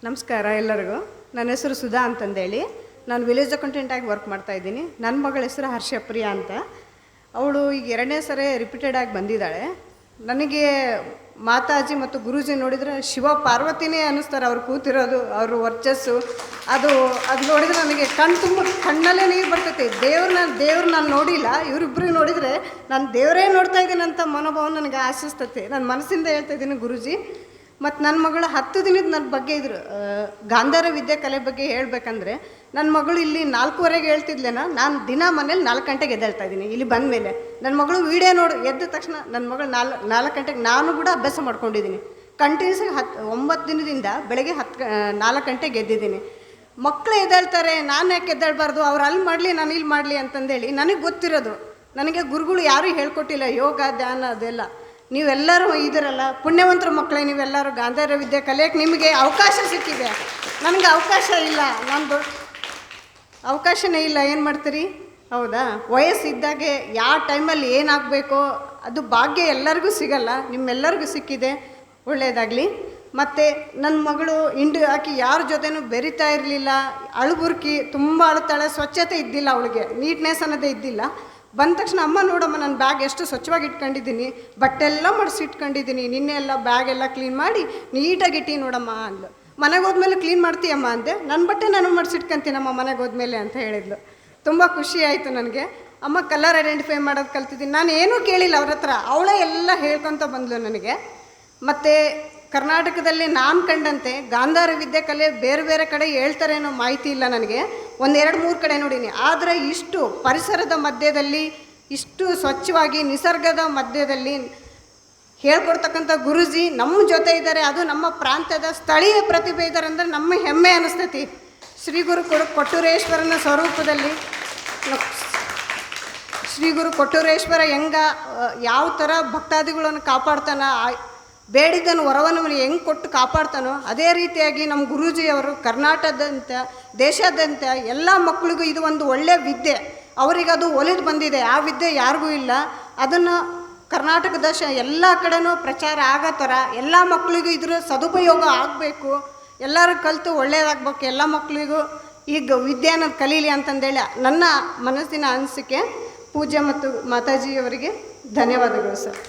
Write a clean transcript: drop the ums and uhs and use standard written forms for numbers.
ನಮಸ್ಕಾರ ಎಲ್ಲರಿಗೂ. ನನ್ನ ಹೆಸರು ಸುಧಾ ಅಂತಂದೇಳಿ. ನಾನು ವಿಲೇಜ್ ಅಕೌಂಟೆಂಟಾಗಿ ವರ್ಕ್ ಮಾಡ್ತಾಯಿದ್ದೀನಿ. ನನ್ನ ಮಗಳ ಹೆಸರು ಹರ್ಷಪ್ರಿಯಾ ಅಂತ. ಅವಳು ಈಗ 2ನೇ ಸರಿ ರಿಪೀಟೆಡ್ ಆಗಿ ಬಂದಿದ್ದಾಳೆ. ನನಗೆ ಮಾತಾಜಿ ಮತ್ತು ಗುರೂಜಿ ನೋಡಿದರೆ ಶಿವ ಪಾರ್ವತಿನೇ ಅನ್ನಿಸ್ತಾರೆ. ಅವ್ರು ಕೂತಿರೋದು, ಅವ್ರ ವರ್ಚಸ್ಸು, ಅದು ನೋಡಿದರೆ ನನಗೆ ಕಣ್ಣಲ್ಲೇ ನೀರು ಬರ್ತೈತೆ. ದೇವ್ರು ನಾನು ನೋಡಿಲ್ಲ, ಇವರಿಬ್ಬರಿಗೆ ನೋಡಿದರೆ ನಾನು ದೇವರೇ ನೋಡ್ತಾ ಇದ್ದೀನಿ ಅಂತ ಮನೋಭಾವ ನನಗೆ ಆಶಿಸ್ತೈತೆ. ನಾನು ಮನಸ್ಸಿಂದ ಹೇಳ್ತಾ ಇದ್ದೀನಿ ಗುರೂಜಿ. ಮತ್ತು ನನ್ನ ಮಗಳು 10 ದಿನದ ನನ್ನ ಬಗ್ಗೆ ಇದ್ರು ಗಾಂಧಾರ ವಿದ್ಯೆ ಕಲೆ ಬಗ್ಗೆ ಹೇಳಬೇಕಂದ್ರೆ, ನನ್ನ ಮಗಳು ಇಲ್ಲಿ 4:15 ಹೇಳ್ತಿದ್ಲೇನ, ನಾನು ದಿನ ಮನೇಲಿ 4 ಗಂಟೆಗೆ ಎದ್ದೇಳ್ತಾ ಇದ್ದೀನಿ. ಇಲ್ಲಿ ಬಂದ ಮೇಲೆ ನನ್ನ ಮಗಳು ವೀಡಿಯೋ ಎದ್ದ ತಕ್ಷಣ ನನ್ನ ಮಗಳು 4 ಗಂಟೆಗೆ ನಾನು ಕೂಡ ಅಭ್ಯಾಸ ಮಾಡ್ಕೊಂಡಿದ್ದೀನಿ. ಕಂಟಿನ್ಯೂಸ್ 9 ದಿನದಿಂದ ಬೆಳಗ್ಗೆ 4 ಗಂಟೆಗೆ ಎದ್ದಿದ್ದೀನಿ. ಮಕ್ಕಳು ಎದ್ದೇಳ್ತಾರೆ, ನಾನು ಯಾಕೆ ಎದ್ದೇಳಬಾರ್ದು, ಅವ್ರು ಅಲ್ಲಿ ಮಾಡಲಿ ನಾನು ಇಲ್ಲಿ ಮಾಡಲಿ ಅಂತಂದೇಳಿ ನನಗೆ ಗೊತ್ತಿರೋದು. ನನಗೆ ಗುರುಗಳು ಯಾರೂ ಹೇಳ್ಕೊಟ್ಟಿಲ್ಲ ಯೋಗ ಧ್ಯಾನ ಅದೆಲ್ಲ. ನೀವೆಲ್ಲರೂ ಇದ್ದೀರಲ್ಲ, ಪುಣ್ಯವಂತರ ಮಕ್ಕಳೇ ನೀವೆಲ್ಲರೂ. ಗಾಂಧಾರ ವಿದ್ಯೆ ಕಲಿಯೋಕ್ಕೆ ನಿಮಗೆ ಅವಕಾಶ ಸಿಕ್ಕಿದೆ, ನನಗೆ ಅವಕಾಶ ಇಲ್ಲ. ನಾನು ಅವಕಾಶನೇ ಇಲ್ಲ, ಏನು ಮಾಡ್ತೀರಿ? ಹೌದಾ? ವಯಸ್ಸಿದ್ದಾಗೆ ಯಾವ ಟೈಮಲ್ಲಿ ಏನಾಗಬೇಕೋ ಅದು ಭಾಗ್ಯ ಎಲ್ಲರಿಗೂ ಸಿಗಲ್ಲ, ನಿಮ್ಮೆಲ್ಲರಿಗೂ ಸಿಕ್ಕಿದೆ, ಒಳ್ಳೆಯದಾಗಲಿ. ಮತ್ತು ನನ್ನ ಮಗಳು ಆಕೆ ಯಾರ ಜೊತೆನೂ ಬೆರಿತಾ ಇರಲಿಲ್ಲ, ಅಳುಬುರ್ಕಿ ತುಂಬ ಅಳುತ್ತಾಳೆ, ಸ್ವಚ್ಛತೆ ಇದ್ದಿಲ್ಲ ಅವಳಿಗೆ, ನೀಟ್ನೆಸ್ ಅನ್ನೋದೇ ಇದ್ದಿಲ್ಲ. ಬಂದ ತಕ್ಷಣ ಅಮ್ಮ ನೋಡಮ್ಮ ನನ್ನ ಬ್ಯಾಗ್ ಎಷ್ಟು ಸ್ವಚ್ಛವಾಗಿ ಇಟ್ಕೊಂಡಿದ್ದೀನಿ, ಬಟ್ಟೆ ಎಲ್ಲ ಮಡಿಸಿ ಇಟ್ಕೊಂಡಿದ್ದೀನಿ, ನಿನ್ನೆ ಎಲ್ಲ ಬ್ಯಾಗ್ ಎಲ್ಲ ಕ್ಲೀನ್ ಮಾಡಿ ನೀಟಾಗಿ ಇಟ್ಟು ನೋಡಮ್ಮ ಅಂದ್ಲು. ಮನೆಗೆ ಹೋದ್ಮೇಲೆ ಕ್ಲೀನ್ ಮಾಡ್ತೀಯಮ್ಮ ಅಂದೆ. ನನ್ನ ಬಟ್ಟೆ ನಾನು ಮಡಿಸಿಟ್ಕೊಂತೀನಮ್ಮ ಮನೆಗೆ ಹೋದ್ಮೇಲೆ ಅಂತ ಹೇಳಿದ್ಲು. ತುಂಬ ಖುಷಿ ಆಯಿತು ನನಗೆ. ಅಮ್ಮ ಕಲರ್ ಐಡೆಂಟಿಫೈ ಮಾಡೋದು ಕಲ್ತಿದ್ದೀನಿ. ನಾನು ಏನೂ ಕೇಳಿಲ್ಲ ಅವ್ರ ಹತ್ರ, ಅವಳೇ ಎಲ್ಲ ಹೇಳ್ಕೊತ ಬಂದ್ಲು ನನಗೆ. ಮತ್ತು ಕರ್ನಾಟಕದಲ್ಲಿ ನಾನು ಕಂಡಂತೆ ಗಾಂಧಾರ ವಿದ್ಯೆ ಕಲೆ ಬೇರೆ ಬೇರೆ ಕಡೆ ಹೇಳ್ತಾರೇನೋ ಮಾಹಿತಿ ಇಲ್ಲ ನನಗೆ. 1-2-3 ಕಡೆ ನೋಡೀನಿ. ಆದರೆ ಇಷ್ಟು ಪರಿಸರದ ಮಧ್ಯದಲ್ಲಿ, ಇಷ್ಟು ಸ್ವಚ್ಛವಾಗಿ ನಿಸರ್ಗದ ಮಧ್ಯದಲ್ಲಿ ಹೇಳ್ಕೊಡ್ತಕ್ಕಂಥ ಗುರೂಜಿ ನಮ್ಮ ಜೊತೆ ಇದ್ದಾರೆ. ಅದು ನಮ್ಮ ಪ್ರಾಂತ್ಯದ ಸ್ಥಳೀಯ ಪ್ರತಿಭೆ ಇದ್ದಾರೆ ಅಂದರೆ ನಮ್ಮ ಹೆಮ್ಮೆ ಅನ್ನಿಸ್ತೈತಿ. ಶ್ರೀ ಗುರು ಕೊಟ್ಟೂರೇಶ್ವರನ ಸ್ವರೂಪದಲ್ಲಿ ಶ್ರೀ ಗುರು ಕೊಟ್ಟೂರೇಶ್ವರ ಯಾವ ಥರ ಭಕ್ತಾದಿಗಳನ್ನು ಕಾಪಾಡ್ತಾನೆ, ಬೇಡಿದ್ದನ್ನು ವರವನ್ನು ಹೆಂಗೆ ಕೊಟ್ಟು ಕಾಪಾಡ್ತಾನೋ ಅದೇ ರೀತಿಯಾಗಿ ನಮ್ಮ ಗುರೂಜಿಯವರು ಕರ್ನಾಟಕದಂತ ದೇಶಾದ್ಯಂತ ಎಲ್ಲ ಮಕ್ಕಳಿಗೂ ಇದು ಒಂದು ಒಳ್ಳೆಯ ವಿದ್ಯೆ. ಅವರಿಗದು ಒಲಿದು ಬಂದಿದೆ, ಆ ವಿದ್ಯೆ ಯಾರಿಗೂ ಇಲ್ಲ. ಅದನ್ನು ಕರ್ನಾಟಕದ ಎಲ್ಲ ಕಡೆನೂ ಪ್ರಚಾರ ಆಗೋ ಥರ ಎಲ್ಲ ಮಕ್ಕಳಿಗೂ ಇದ್ರ ಸದುಪಯೋಗ ಆಗಬೇಕು, ಎಲ್ಲರೂ ಕಲಿತು ಒಳ್ಳೆಯದಾಗಬೇಕು, ಎಲ್ಲ ಮಕ್ಕಳಿಗೂ ಈಗ ವಿದ್ಯೆನ ಕಲೀಲಿ ಅಂತಂದೇಳಿ ನನ್ನ ಮನಸ್ಸಿನ ಅನಿಸಿಕೆ. ಪೂಜೆ ಮತ್ತು ಮಾತಾಜಿಯವರಿಗೆ ಧನ್ಯವಾದಗಳು ಸರ್.